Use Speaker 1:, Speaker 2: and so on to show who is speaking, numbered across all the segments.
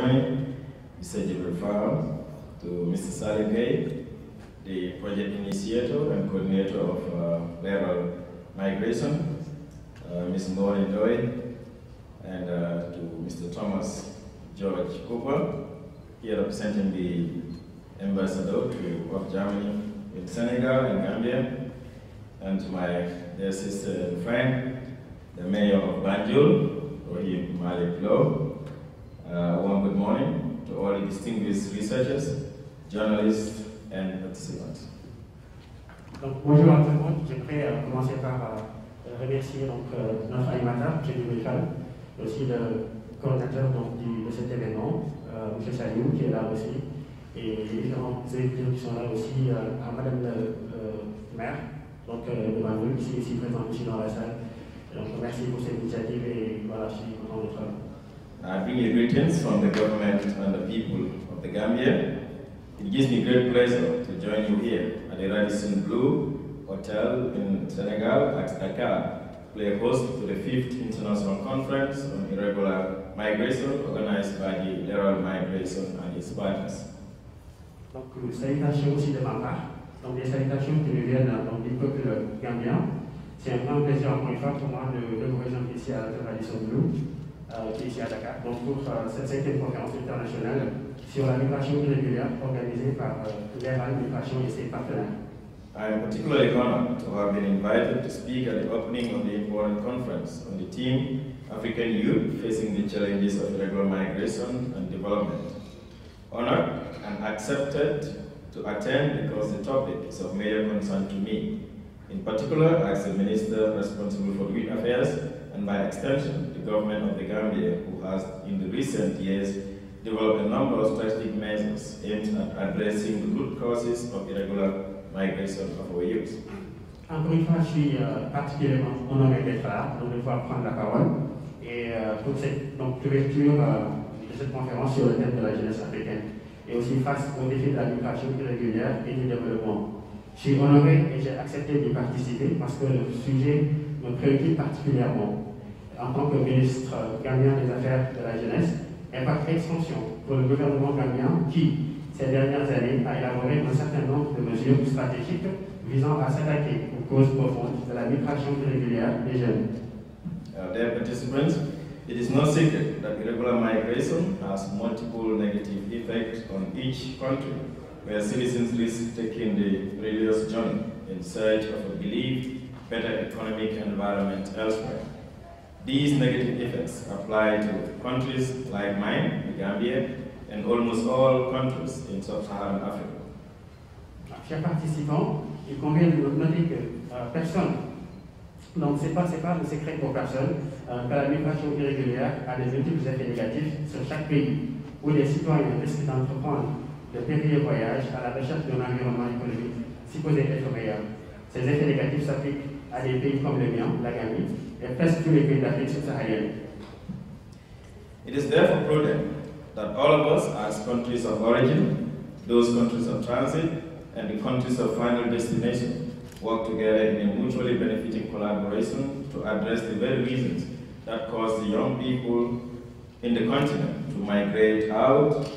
Speaker 1: Mr. Jibril Farm, to Mr. Salim Gay, the project initiator and coordinator of lateral migration, Ms. Maureen Doyle, and to Mr. Thomas George Cooper, here representing the ambassador of Germany in Senegal and Gambia, and to my dear sister and friend, the mayor of Banjul, Rohim Malik Lo. One good morning to all the distinguished researchers, journalists, and participants.
Speaker 2: Donc, bonjour à tout le monde. J'aimerais commencer par remercier notre animateur, M. Dubrichan, aussi le coordinateur de cet événement, M. Saliou, qui est là aussi, et les différents électeurs qui sont là aussi, à Madame le maire, de Banjul, qui est ici présent aussi dans la salle. Donc, merci pour cette initiative et voilà, je suis content d'être là.
Speaker 1: I bring you greetings from the government and the people of the Gambia. It gives me great pleasure to join you here at the Radisson Blu Hotel in Senegal at Dakar, play host to the 5th International Conference on Irregular Migration organized by the Lateral Migration and its partners.
Speaker 2: Donc, salutations aussi de ma part. Donc, des salutations qui nous viennent du peuple gambien. C'est un grand plaisir, encore une fois, pour moi de vous rejoindre ici à la Radisson Blu, qui est ici à Dakar, donc pour cette 5e conférence internationale sur la migration irrégulière organisée par l'ERAL Migration et ses partenaires.
Speaker 1: I am particularly honored to have been invited to speak at the opening of the important conference on the theme African Youth Facing the Challenges of Irregular Migration and Development. Honored and accepted to attend because the topic is of major concern to me, in particular as the minister responsible for youth affairs and by extension the government of the Gambia, who has in the recent years developed a number of strategic measures aimed at addressing the root causes of irregular migration of our youth.
Speaker 2: Encore une fois, je suis particulièrement honoré d'être là, de pouvoir prendre la parole et pour cette couverture de cette conférence sur le thème de la jeunesse africaine et aussi face aux défis de la migration irrégulière et du développement. Je suis honoré et j'ai accepté d'y participer parce que le sujet me préoccupe particulièrement en tant que ministre gambien des Affaires de la jeunesse et par extension pour le gouvernement gambien qui, ces dernières années, a élaboré un certain nombre de mesures stratégiques visant à s'attaquer aux causes profondes de la migration irrégulière des jeunes.
Speaker 1: Dear participants, it is no secret that irregular migration has multiple negative effects on each country, where citizens risk taking the perilous journey in search of a believed better economic environment elsewhere. These negative effects apply to countries like mine, the Gambia, and almost all countries in sub-Saharan Africa.
Speaker 2: Chers participants, il convient de noter que personne, donc c'est pas le secret pour personne, que la migration irrégulière a des multiples effets négatifs sur chaque pays, où les citoyens risquent d'entreprendre de périlleux voyages à la recherche d'un environnement économique supposé être meilleur. Ces effets négatifs s'appliquent à des pays comme le mien, la Gambie, et presque tous les pays d'Afrique subsaharienne.
Speaker 1: It is therefore prudent that all of us as countries of origin, those countries of transit, and the countries of final destination work together in a mutually benefiting collaboration to address the very reasons that cause the young people in the continent to migrate out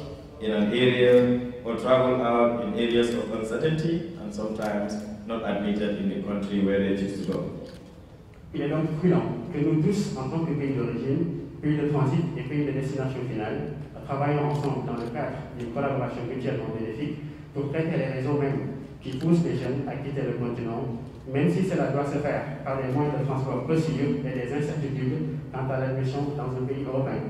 Speaker 1: in an area or travel out in areas of uncertainty and sometimes not admitted in the country where they choose to go.
Speaker 2: Il est donc prudent que nous tous, en tant que pays d'origine, pays de transit et pays de destination finale, travaillons ensemble dans le cadre d'une collaboration mutuellement bénéfique pour traiter les raisons mêmes qui poussent les jeunes à quitter le continent, même si cela doit se faire par des moyens de transport peu sûrs et des incertitudes quant à l'admission dans un pays européen.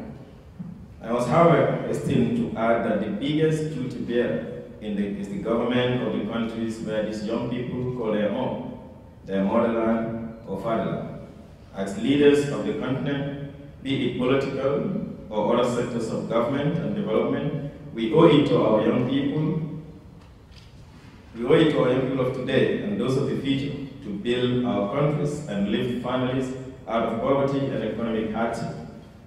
Speaker 1: I was, however, destined to add that the biggest duty bearer is the government of the countries where these young people call their home, their motherland or fatherland. As leaders of the continent, be it political or other sectors of government and development, we owe it to our young people. We owe it to our young people of today and those of the future to build our countries and lift families out of poverty and economic hardship.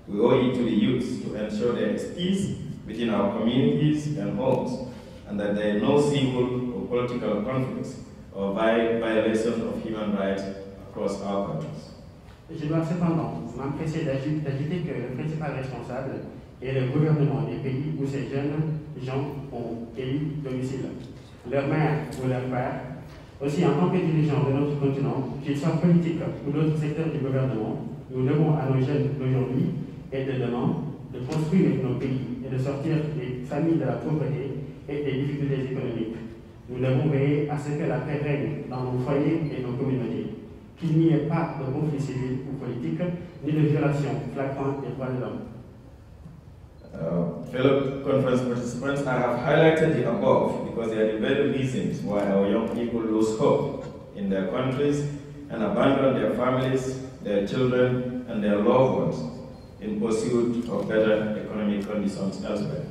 Speaker 1: We owe it to the youth to ensure there is peace within our communities and homes, and that there are no civil or political conflicts or violation of human rights across our countries.
Speaker 2: Je dois cependant m'empresser d'ajouter que le principal responsable est le gouvernement des pays ces jeunes gens ont élu domicile. Leur mère ou leur père. Aussi, en tant que dirigeants de notre continent, qu'ils soient politiques ou d'autres secteurs du gouvernement, nous devons à nos jeunes d'aujourd'hui et de demain de construire nos pays et de sortir les familles de la pauvreté et des difficultés économiques. Nous devons veiller à ce que la paix règne dans nos foyers et nos communautés, qu'il n'y ait pas de conflits civils ou politiques, ni de violations flagrantes des droits de l'homme.
Speaker 1: Fellow conference participants, I have highlighted the above because they are the very reasons why our young people lose hope in their countries and abandon their families, their children, and their loved ones in pursuit of better economic conditions elsewhere.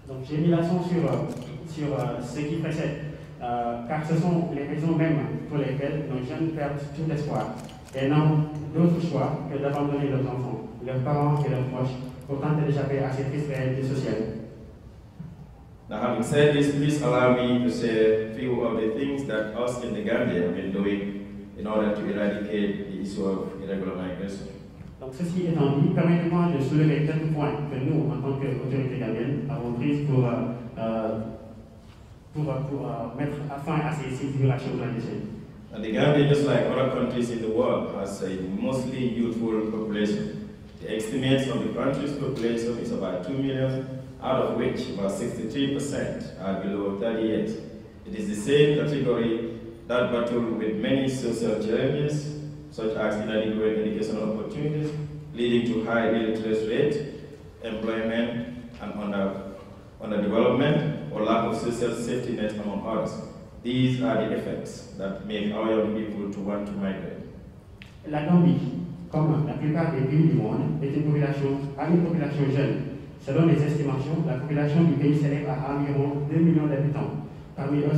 Speaker 2: Donc j'ai mis l'accent sur ce qui précède, car ce sont les raisons mêmes pour lesquelles nos jeunes perdent tout espoir et n'ont d'autre choix que d'abandonner leurs enfants, leurs parents et leurs proches pour tenter d'échapper à ces tristes réalités sociales.
Speaker 1: Now, having said this, please allow me to say a few of the things that us in the Gambia have been doing in order to eradicate the issue of irregular migration.
Speaker 2: Donc ceci étant dit, permettez-moi de soulever quelques points que nous, en tant qu'autorité gambienne, avons pris pour mettre fin à ces migrations clandestines.
Speaker 1: And the Gambia, just like other countries in the world, has a mostly youthful population. The estimates of the country's population is about 2 million, out of which about 63% are below 30 years. It is the same category that battle with many social challenges, such as inadequate educational opportunities, leading to high illiteracy rate, employment, and underdevelopment, or lack of social safety net, among others. These are the effects that make our young people to want to migrate.
Speaker 2: La Gambie, comme la plupart des pays du monde, a une population jeune. Selon les estimations, la population du pays s'élève à environ 2 millions d'habitants. Parmi eux, 63%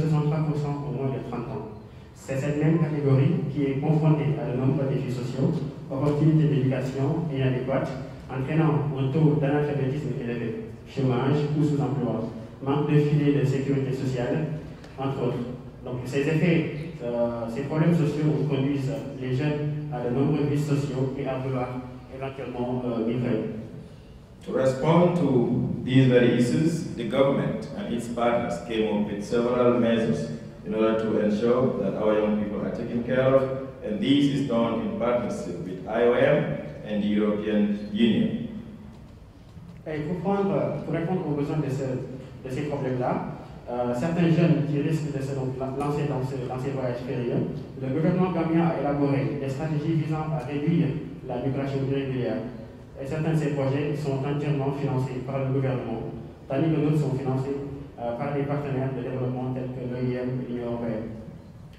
Speaker 2: ont moins de 30 ans. C'est cette même catégorie qui est confrontée à de nombreux défis sociaux, opportunités d'éducation inadéquates, entraînant un taux d'analphabétisme élevé, chômage ou sous-emploi, manque de filet de sécurité sociale, entre autres. Donc ces effets, ces problèmes sociaux conduisent les jeunes à de nombreux vices sociaux et à vouloir éventuellement migrer.
Speaker 1: To respond to these very issues, the government and its partners came up with several measures in order to ensure that our young people are taken care of, and this is done in partnership with IOM and the European Union.
Speaker 2: Et pour répondre aux besoins de ces problèmes-là, certains jeunes qui risquent de se lancer dans ces voyages périlleux, le gouvernement gambien a élaboré des stratégies visant à réduire la migration irrégulière. Et certains de ces projets sont entièrement financés par le gouvernement, tandis que d'autres sont financés par des partenaires de développement tels que l'OIM et l'Union européenne.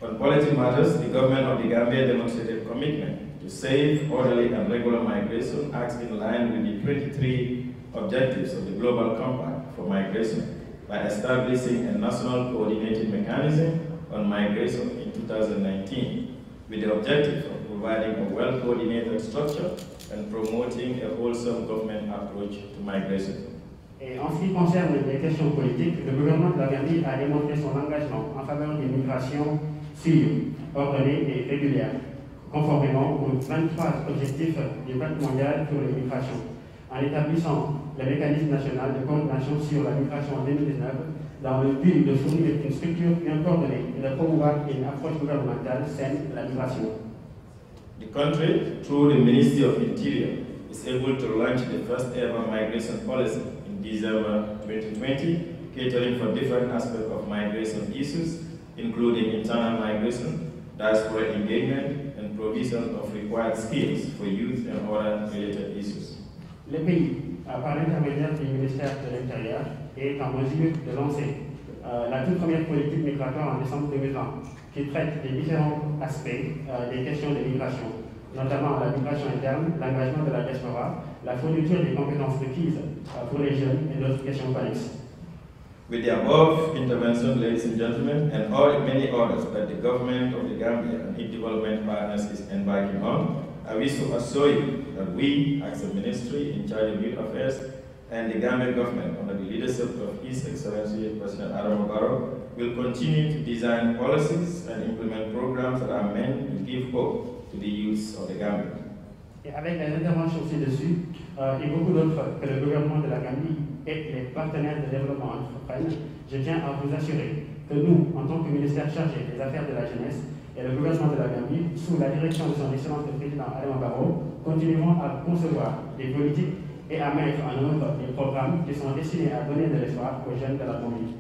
Speaker 1: On policy matters, the government of the Gambia demonstrated commitment to safe, orderly, and regular migration, acts in line with the 23 objectives of the Global Compact for Migration by establishing a national coordinated mechanism on migration in 2019, with the objective of providing a well-coordinated structure and promoting a wholesome government approach to migration.
Speaker 2: Et en ce qui concerne les questions politiques, le gouvernement de la Gambie a démontré son engagement en faveur d'une migration sûre, ordonnée et régulière, conformément aux 23 objectifs du Pacte mondial pour les migrations, en établissant le mécanisme national de coordination sur la migration en 2019 dans le but de fournir une structure bien coordonnée et de promouvoir une approche gouvernementale saine de la migration.
Speaker 1: The country, through the Ministry of Interior, is able to launch the first ever migration policy in December 2020, catering for different aspects of migration issues, including internal migration, diaspora engagement, and provision of required skills for youth and other related issues.
Speaker 2: Le pays, par l'intermédiaire du ministère de l'Intérieur, est en mesure de lancer la toute première politique migratoire en décembre 2020, qui traite des différents aspects des questions de migration, notamment la migration interne, l'engagement de la diaspora, la fourniture des compétences requises pour les jeunes et d'autres questions connexes.
Speaker 1: With the above intervention, ladies and gentlemen, and many others that the government of the Gambia and its development partners is embarking on, I wish to assure you that we, as a ministry in charge of youth affairs, and the Gambian government, under the leadership of His Excellency President Adam Barrow, will continue to design policies and implement programs that are meant to give hope to the youth of the Gambia.
Speaker 2: Et avec les interventions ci-dessus et beaucoup d'autres que le gouvernement de la Gambie et les partenaires de développement entreprennent, je tiens à vous assurer que nous, en tant que ministère chargé des affaires de la jeunesse et le gouvernement de la Gambie, sous la direction de son excellence le président Adama Barrow, continuerons à concevoir des politiques et à mettre en œuvre des programmes qui sont destinés à donner de l'espoir aux jeunes de la Gambie.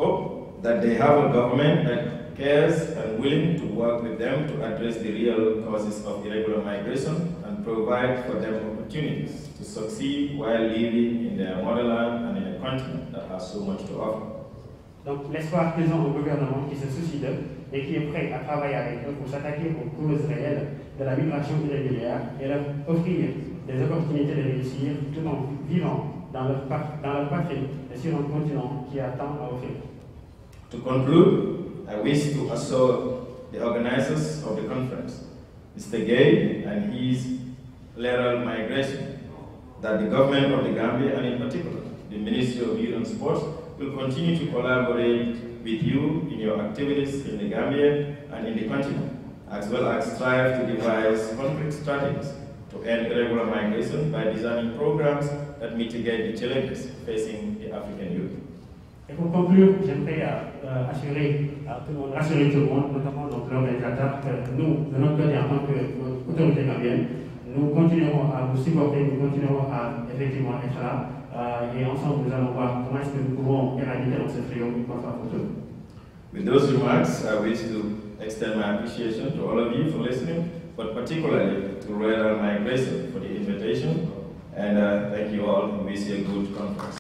Speaker 1: Hope that they have a government that cares and willing to work with them to address the real causes of irregular migration and provide for them opportunities to succeed while living in their motherland and in a continent that has so much to offer.
Speaker 2: Donc l'espoir qu'ils ont au gouvernement qui se soucie d'eux et qui est prêt à travailler avec eux pour s'attaquer aux causes réelles de la migration irrégulière et leur offrir des opportunités de réussir tout en vivant dans leur patrie et sur un continent qui a tant à offrir.
Speaker 1: To conclude, I wish to assure the organizers of the conference, Mr. Gay and his lateral migration, that the government of the Gambia, and in particular the Ministry of Youth and Sports, will continue to collaborate with you in your activities in the Gambia and in the continent, as well as strive to devise concrete strategies to end irregular migration by designing programs that mitigate the challenges facing the African youth.
Speaker 2: Et pour conclure, j'aimerais rassurer tout le monde, notamment l'organisateur, que nous, de notre côté, en tant qu'autorité gambienne, nous continuerons à vous supporter, nous continuerons à effectivement être là, et ensemble nous allons voir comment est-ce que nous pouvons éradiquer dans ce fléau une fois pour toutes.
Speaker 1: With those remarks, I wish to extend my appreciation to all of you for listening, but particularly to Royal Migration for the invitation, and thank you all, and wish you a good conference.